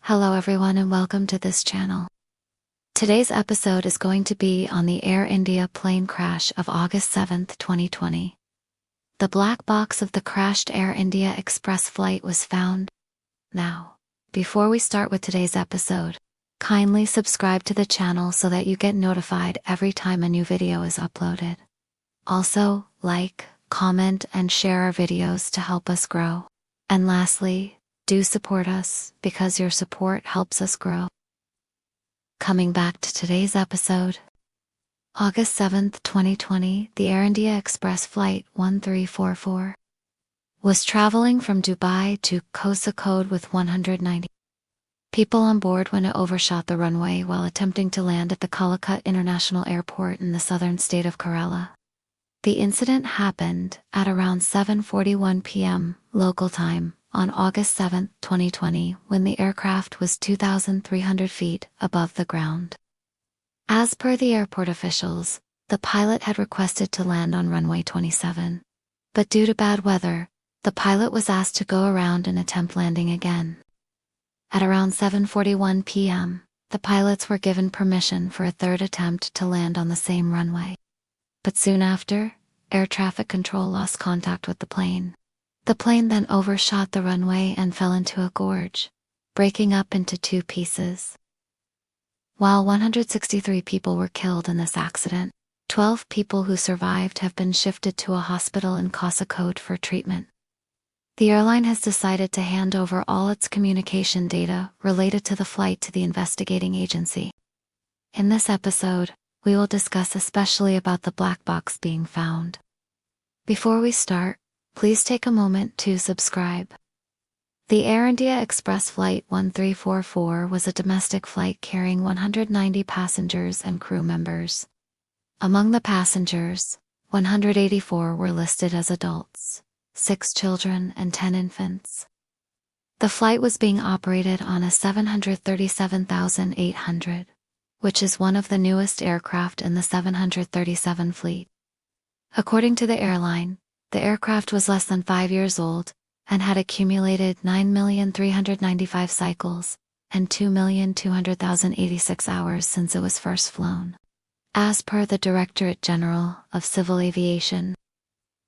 Hello everyone and welcome to this channel. Today's episode is going to be on the Air India plane crash of August 7th, 2020. The black box of the crashed Air India Express flight was found. Now, before we start with today's episode, kindly subscribe to the channel so that you get notified every time a new video is uploaded. Also, like, comment, and share our videos to help us grow. And lastly, do support us because your support helps us grow. Coming back to today's episode. August 7th, 2020, the Air India Express Flight 1344 was traveling from Dubai to Kozhikode with 190 people on board when it overshot the runway while attempting to land at the Calicut International Airport in the southern state of Kerala. The incident happened at around 7:41 p.m. local time on August 7, 2020, when the aircraft was 2,300 feet above the ground. As per the airport officials, the pilot had requested to land on runway 27. But due to bad weather, the pilot was asked to go around and attempt landing again. At around 7:41 p.m., the pilots were given permission for a third attempt to land on the same runway. But soon after, air traffic control lost contact with the plane. The plane then overshot the runway and fell into a gorge, breaking up into two pieces. While 163 people were killed in this accident, 12 people who survived have been shifted to a hospital in Kozhikode for treatment. The airline has decided to hand over all its communication data related to the flight to the investigating agency. In this episode, we will discuss especially about the black box being found. Before we start, please take a moment to subscribe. The Air India Express Flight 1344 was a domestic flight carrying 190 passengers and crew members. Among the passengers, 184 were listed as adults, 6 children and 10 infants. The flight was being operated on a 737,800, which is one of the newest aircraft in the 737 fleet. According to the airline, the aircraft was less than 5 years old and had accumulated 9,395 cycles and 2,200,086 hours since it was first flown. As per the Directorate General of Civil Aviation,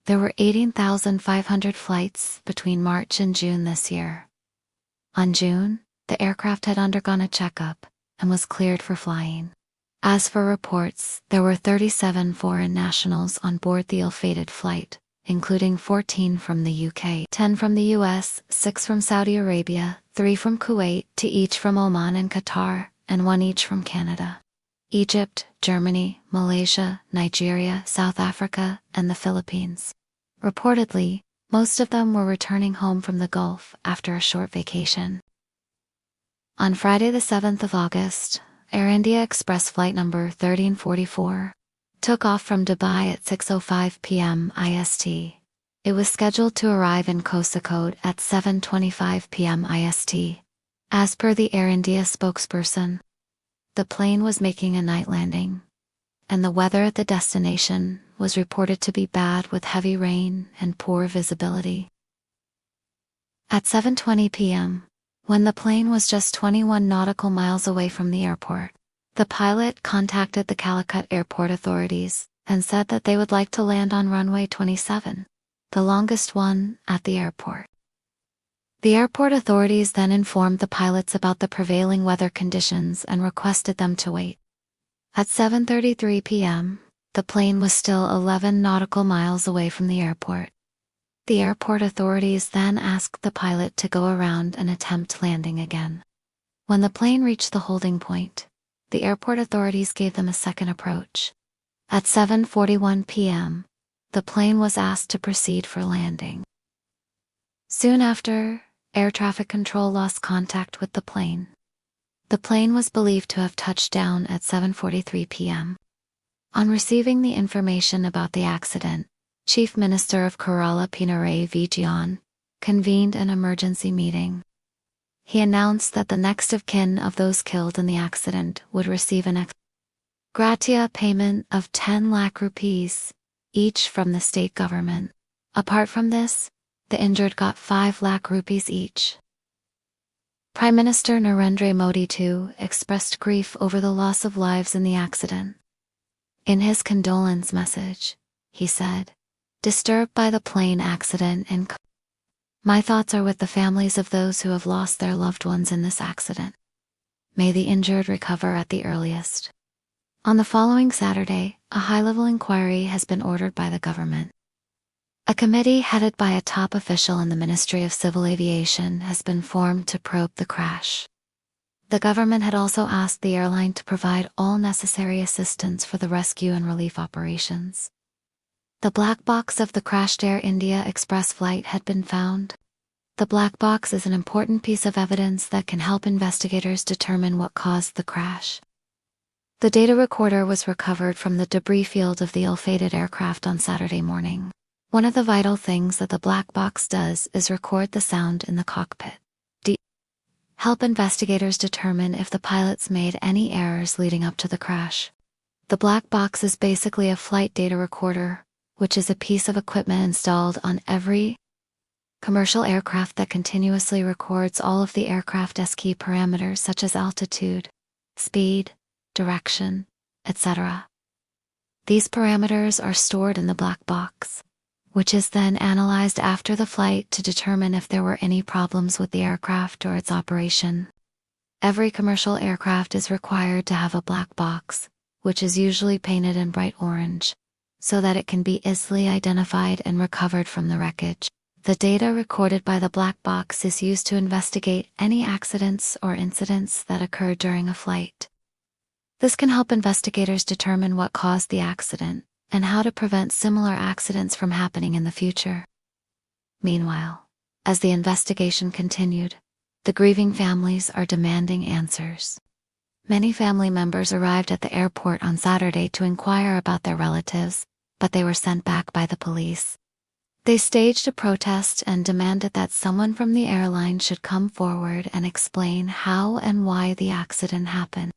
there were 18,500 flights between March and June this year. On June, the aircraft had undergone a checkup and was cleared for flying. As for reports, there were 37 foreign nationals on board the ill-fated flight, including 14 from the UK, 10 from the US, 6 from Saudi Arabia, 3 from Kuwait, 2 each from Oman and Qatar, and 1 each from Canada, Egypt, Germany, Malaysia, Nigeria, South Africa, and the Philippines. Reportedly, most of them were returning home from the Gulf after a short vacation. On Friday the 7th of August, Air India Express flight number 1344 took off from Dubai at 6:05 p.m. IST. It was scheduled to arrive in Kozhikode at 7:25 p.m. IST. As per the Air India spokesperson, the plane was making a night landing, and the weather at the destination was reported to be bad with heavy rain and poor visibility. At 7:20 p.m., when the plane was just 21 nautical miles away from the airport, the pilot contacted the Calicut Airport authorities and said that they would like to land on runway 27, the longest one at the airport. The airport authorities then informed the pilots about the prevailing weather conditions and requested them to wait. At 7:33 p.m., the plane was still 11 nautical miles away from the airport. The airport authorities then asked the pilot to go around and attempt landing again. When the plane reached the holding point, the airport authorities gave them a second approach. At 7:41 p.m., the plane was asked to proceed for landing. Soon after, air traffic control lost contact with the plane. The plane was believed to have touched down at 7:43 p.m. On receiving the information about the accident, Chief Minister of Kerala Pinarayi Vijayan convened an emergency meeting. He announced that the next of kin of those killed in the accident would receive an ex gratia payment of 10 lakh rupees, each from the state government. Apart from this, the injured got 5 lakh rupees each. Prime Minister Narendra Modi too expressed grief over the loss of lives in the accident. In his condolence message, he said, "Disturbed by the plane accident and my thoughts are with the families of those who have lost their loved ones in this accident. May the injured recover at the earliest." On the following Saturday, a high-level inquiry has been ordered by the government. A committee headed by a top official in the Ministry of Civil Aviation has been formed to probe the crash. The government had also asked the airline to provide all necessary assistance for the rescue and relief operations. The black box of the crashed Air India Express flight had been found. The black box is an important piece of evidence that can help investigators determine what caused the crash. The data recorder was recovered from the debris field of the ill-fated aircraft on Saturday morning. One of the vital things that the black box does is record the sound in the cockpit. Help investigators determine if the pilots made any errors leading up to the crash. The black box is basically a flight data recorder, which is a piece of equipment installed on every commercial aircraft that continuously records all of the aircraft's key parameters such as altitude, speed, direction, etc. These parameters are stored in the black box, which is then analyzed after the flight to determine if there were any problems with the aircraft or its operation. Every commercial aircraft is required to have a black box, which is usually painted in bright orange, so that it can be easily identified and recovered from the wreckage. The data recorded by the black box is used to investigate any accidents or incidents that occurred during a flight. This can help investigators determine what caused the accident and how to prevent similar accidents from happening in the future. Meanwhile, as the investigation continued, the grieving families are demanding answers. Many family members arrived at the airport on Saturday to inquire about their relatives, but they were sent back by the police. They staged a protest and demanded that someone from the airline should come forward and explain how and why the accident happened.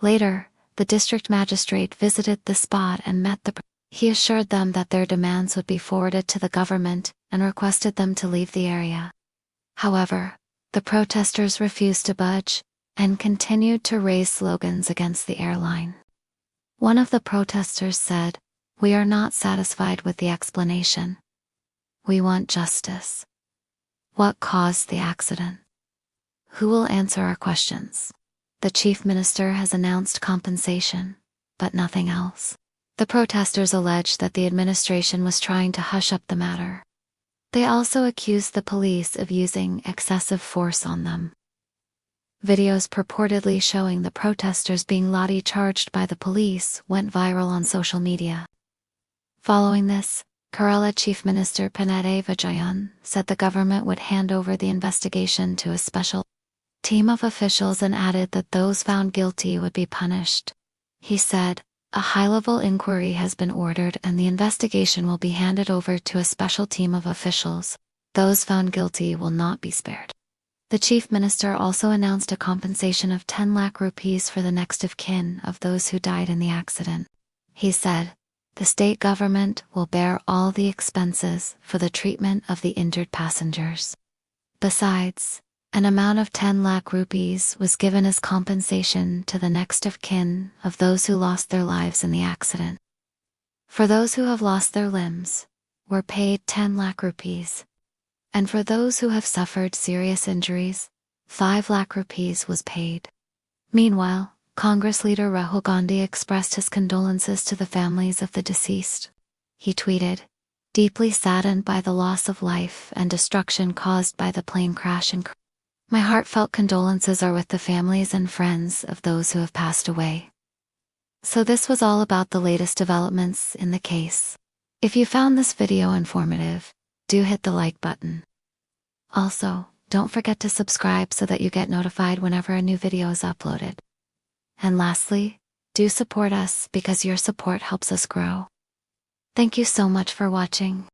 Later, the district magistrate visited the spot and met the. He assured them that their demands would be forwarded to the government and requested them to leave the area. However, the protesters refused to budge and continued to raise slogans against the airline. One of the protesters said, "We are not satisfied with the explanation. We want justice. What caused the accident? Who will answer our questions?" The chief minister has announced compensation, but nothing else. The protesters allege that the administration was trying to hush up the matter. They also accused the police of using excessive force on them. Videos purportedly showing the protesters being lathi-charged by the police went viral on social media. Following this, Kerala Chief Minister Pinarayi Vijayan said the government would hand over the investigation to a special team of officials and added that those found guilty would be punished. He said, "A high-level inquiry has been ordered and the investigation will be handed over to a special team of officials. Those found guilty will not be spared." The chief minister also announced a compensation of 10 lakh rupees for the next of kin of those who died in the accident. He said, "The state government will bear all the expenses for the treatment of the injured passengers." Besides, an amount of 10 lakh rupees was given as compensation to the next of kin of those who lost their lives in the accident. For those who have lost their limbs, were paid 10 lakh rupees. And for those who have suffered serious injuries, 5 lakh rupees was paid. Meanwhile, Congress leader Rahul Gandhi expressed his condolences to the families of the deceased. He tweeted, "Deeply saddened by the loss of life and destruction caused by the plane crash and my heartfelt condolences are with the families and friends of those who have passed away." So this was all about the latest developments in the case. If you found this video informative, do hit the like button. Also, don't forget to subscribe so that you get notified whenever a new video is uploaded. And lastly, do support us because your support helps us grow. Thank you so much for watching.